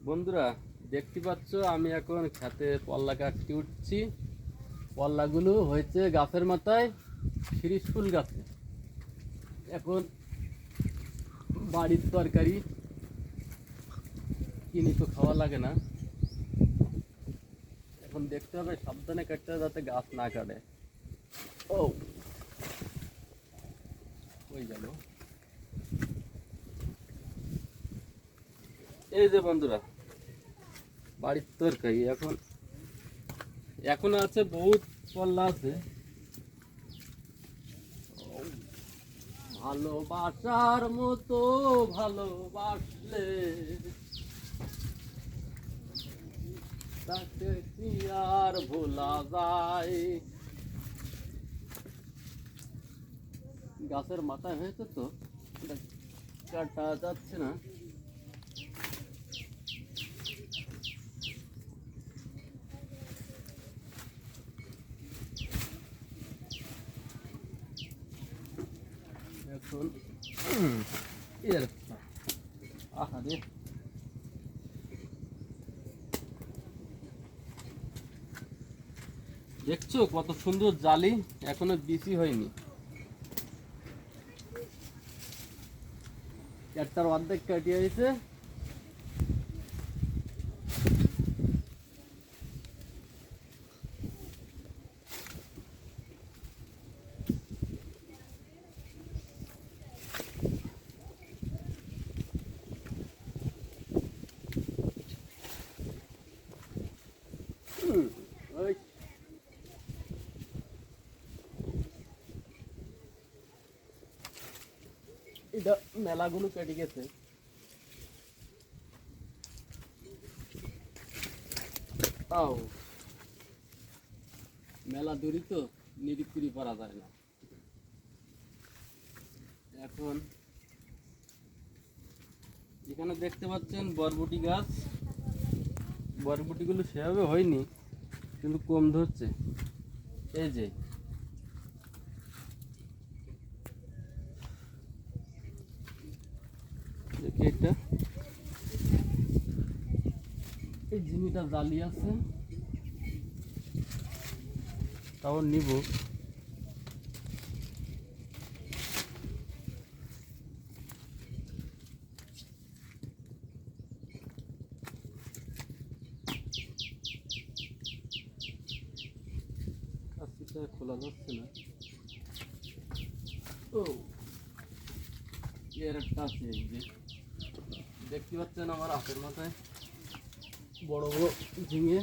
বন্ধুরা, দেখতে পাচ্ছ আমি এখন খেতে পল্লা কাটতে উঠছি। পল্লাগুলো হয়েছে গাছের মাথায়, শিরীষ ফুল গাছে। এখন বাড়ির তরকারি কিনি তো খাওয়া লাগে না। এখন দেখতে হবে সাবধানে কাটতে হবে যাতে গাছ না কাটে। ও ওই গেল। এই যে বন্ধুরা, বাড়ির তরকারি এখন এখন আছে, বহুত পল্লা আছে। ভালোবাসার মতো ভালোবাসলে তাকে কি আর ভোলা যায়। গাছের মাথায় হয়েছে তো এটা কাটা যাচ্ছে না। এখন এর আহারে, দেখছো কত সুন্দর জালি, এখনো বিচি হয়নি। একটার অর্ধেক কাটিয়ে হয়েছে। ওই এটা মেলাগুলো কেটে গেছে। তাও মেলা দূরই তো, নিরিবিলি করা যায় না। এখন এখানে দেখতে পাচ্ছেন বরবটি গাছ। বরবটিগুলো সেভাবে হয়নি, কিন্তু কম ধরছে। এই যে দেখি, এটা এই জিনিসটা জালি আছে, তাও নিব। কাছিটা খোলা যাচ্ছে না। ও এর একটা আছে, এই যে দেখতে পাচ্ছেন আমার হাতের মাথায় বড় বড় ঝিঙে।